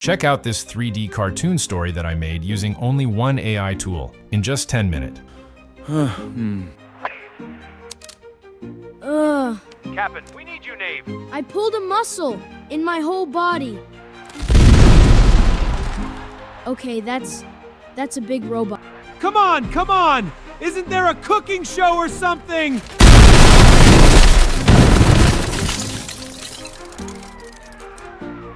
Check out this 3D cartoon story that I made using only one AI tool in just 10 minutes. Captain, we need you, Nave. I pulled a muscle in my whole body. Okay, that's a big robot. Come on, come on! Isn't there a cooking show or something?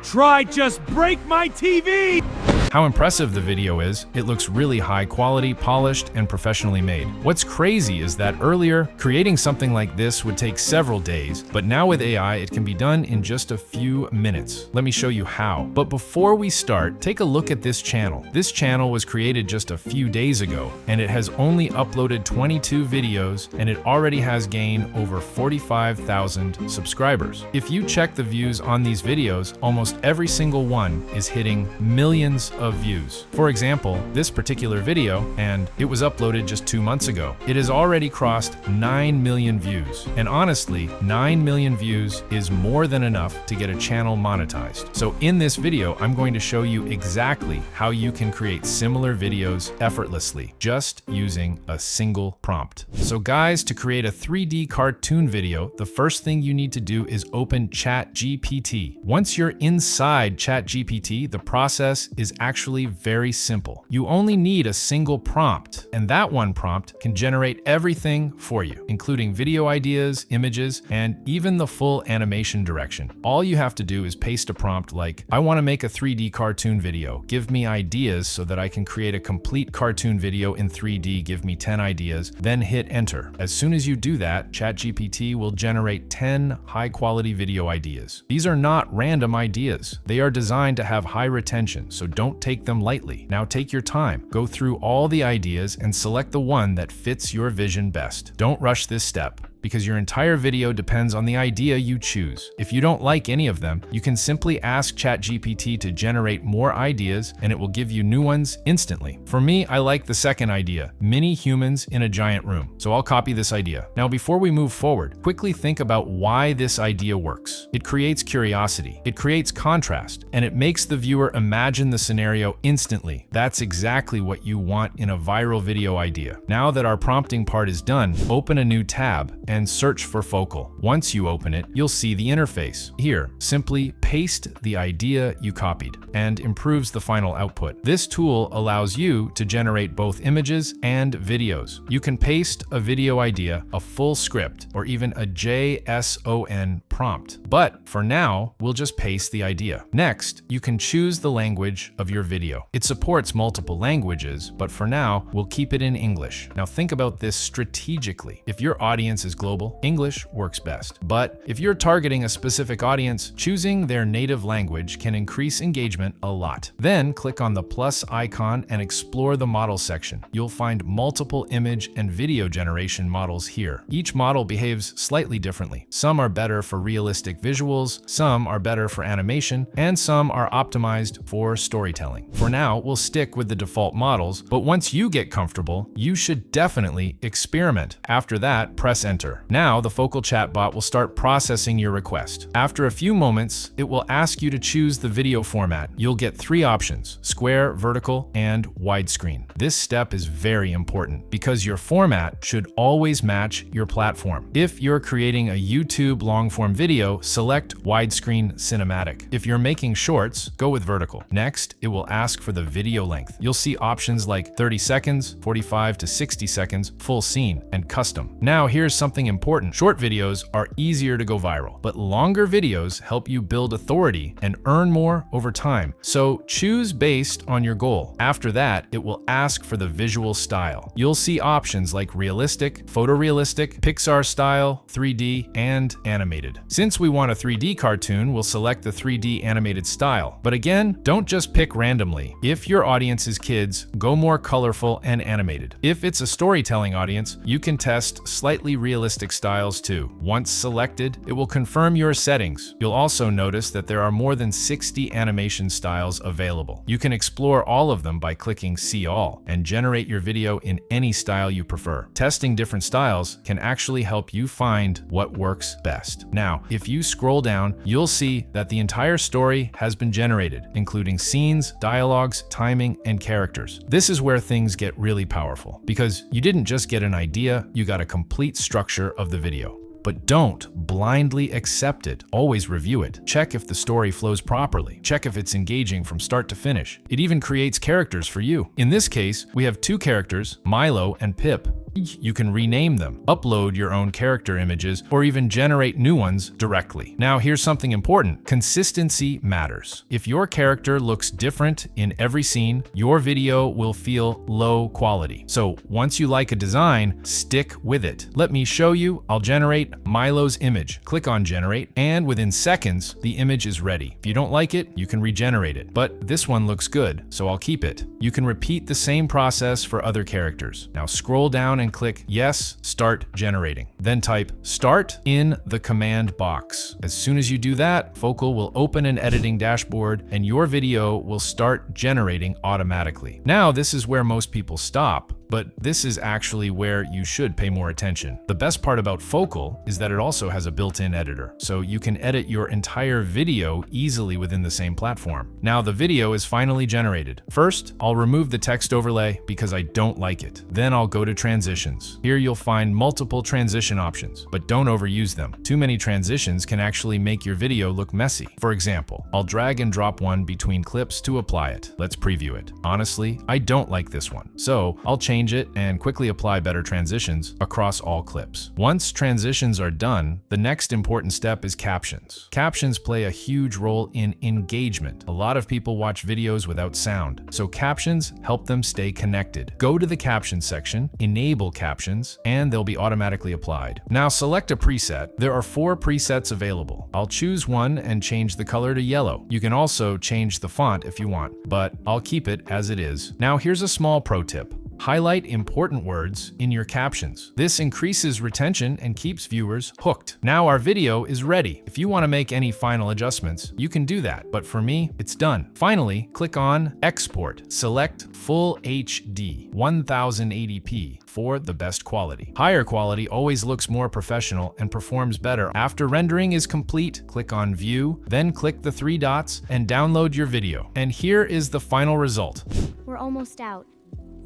Try just break my TV! How impressive the video is. It looks really high quality, polished, and professionally made. What's crazy is that earlier, creating something like this would take several days, but now with AI, it can be done in just a few minutes. Let me show you how. But before we start, take a look at this channel. This channel was created just a few days ago, and it has only uploaded 22 videos, and it already has gained over 45,000 subscribers. If you check the views on these videos, almost every single one is hitting millions of views. For example, this particular video, and it was uploaded just 2 months ago, it has already crossed 9 million views. And honestly, 9 million views is more than enough to get a channel monetized. So in this video, I'm going to show you exactly how you can create similar videos effortlessly, just using a single prompt. So guys, to create a 3D cartoon video, the first thing you need to do is open ChatGPT. Once you're inside ChatGPT, the process is actually very simple. You only need a single prompt, and that one prompt can generate everything for you, including video ideas, images, and even the full animation direction. All you have to do is paste a prompt like, I want to make a 3D cartoon video. Give me ideas so that I can create a complete cartoon video in 3D. Give me 10 ideas, then hit enter. As soon as you do that, ChatGPT will generate 10 high-quality video ideas. These are not random ideas. They are designed to have high retention, so don't take them lightly. Now take your time, go through all the ideas and select the one that fits your vision best. Don't rush this step, because your entire video depends on the idea you choose. If you don't like any of them, you can simply ask ChatGPT to generate more ideas and it will give you new ones instantly. For me, I like the second idea, mini humans in a giant room. So I'll copy this idea. Now, before we move forward, quickly think about why this idea works. It creates curiosity, it creates contrast, and it makes the viewer imagine the scenario instantly. That's exactly what you want in a viral video idea. Now that our prompting part is done, open a new tab and search for Focal. Once you open it, you'll see the interface. Here, simply paste the idea you copied and improves the final output. This tool allows you to generate both images and videos. You can paste a video idea, a full script, or even a JSON prompt. But for now, we'll just paste the idea. Next, you can choose the language of your video. It supports multiple languages, but for now, we'll keep it in English. Now think about this strategically. If your audience is global, English works best. But if you're targeting a specific audience, choosing their native language can increase engagement a lot. Then click on the plus icon and explore the model section. You'll find multiple image and video generation models here. Each model behaves slightly differently. Some are better for realistic visuals, some are better for animation, and some are optimized for storytelling. For now, we'll stick with the default models, but once you get comfortable, you should definitely experiment. After that, press enter. Now, the Focal chatbot will start processing your request. After a few moments, it will ask you to choose the video format. You'll get 3 options: square, vertical, and widescreen. This step is very important because your format should always match your platform. If you're creating a YouTube long-form video, select widescreen cinematic. If you're making shorts, go with vertical. Next, it will ask for the video length. You'll see options like 30 seconds, 45 to 60 seconds, full scene, and custom. Now, here's something important. Short videos are easier to go viral, but longer videos help you build authority and earn more over time. So choose based on your goal. After that, it will ask for the visual style. You'll see options like realistic, photorealistic, Pixar style, 3D, and animated. Since we want a 3D cartoon, we'll select the 3D animated style. But again, don't just pick randomly. If your audience is kids, go more colorful and animated. If it's a storytelling audience, you can test slightly realistic realistic styles too. Once selected, it will confirm your settings. You'll also notice that there are more than 60 animation styles available. You can explore all of them by clicking See All and generate your video in any style you prefer. Testing different styles can actually help you find what works best. Now, if you scroll down, you'll see that the entire story has been generated, including scenes, dialogues, timing, and characters. This is where things get really powerful, because you didn't just get an idea, you got a complete structure of the video. But don't blindly accept it. Always review it. Check if the story flows properly. Check if it's engaging from start to finish. It even creates characters for you. In this case, we have two characters, Milo and Pip. You can rename them, upload your own character images, or even generate new ones directly. Now, here's something important. Consistency matters. If your character looks different in every scene, your video will feel low quality. So once you like a design, stick with it. Let me show you. I'll generate Milo's image. Click on Generate, and within seconds, the image is ready. If you don't like it, you can regenerate it. But this one looks good, so I'll keep it. You can repeat the same process for other characters. Now scroll down and click Yes, Start Generating. Then type Start in the command box. As soon as you do that, Focal will open an editing dashboard and your video will start generating automatically. Now, this is where most people stop, but this is actually where you should pay more attention. The best part about Focal is that it also has a built-in editor, so you can edit your entire video easily within the same platform. Now the video is finally generated. First, I'll remove the text overlay because I don't like it. Then I'll go to transitions. Here you'll find multiple transition options, but don't overuse them. Too many transitions can actually make your video look messy. For example, I'll drag and drop one between clips to apply it. Let's preview it. Honestly, I don't like this one, so I'll change it and quickly apply better transitions across all clips. Once transitions are done, the next important step is captions. Captions play a huge role in engagement. A lot of people watch videos without sound, so captions help them stay connected. Go to the captions section, enable captions, and they'll be automatically applied. Now select a preset. There are 4 presets available. I'll choose one and change the color to yellow. You can also change the font if you want, but I'll keep it as it is. Now here's a small pro tip. Highlight important words in your captions. This increases retention and keeps viewers hooked. Now our video is ready. If you want to make any final adjustments, you can do that, but for me, it's done. Finally, click on Export. Select Full HD 1080p for the best quality. Higher quality always looks more professional and performs better. After rendering is complete, click on View, then click the 3 dots and download your video. And here is the final result. We're almost out.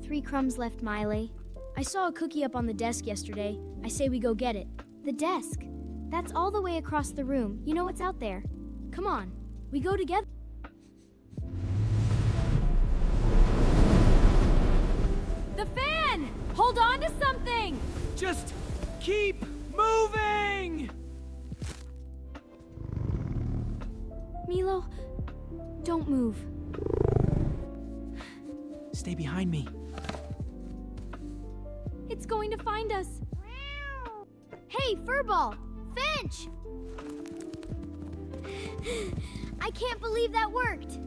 3 crumbs left, Miley. I saw a cookie up on the desk yesterday. I say we go get it. The desk? That's all the way across the room. You know what's out there. Come on, we go together. The fan! Hold on to something! Just keep moving! Milo, don't move. Stay behind me. It's going to find us. Hey, Furball! Finch! I can't believe that worked.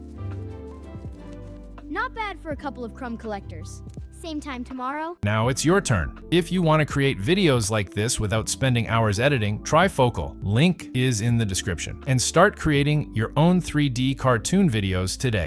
Not bad for a couple of crumb collectors. Same time tomorrow. Now it's your turn. If you want to create videos like this without spending hours editing, try Focal. Link is in the description. And start creating your own 3D cartoon videos today.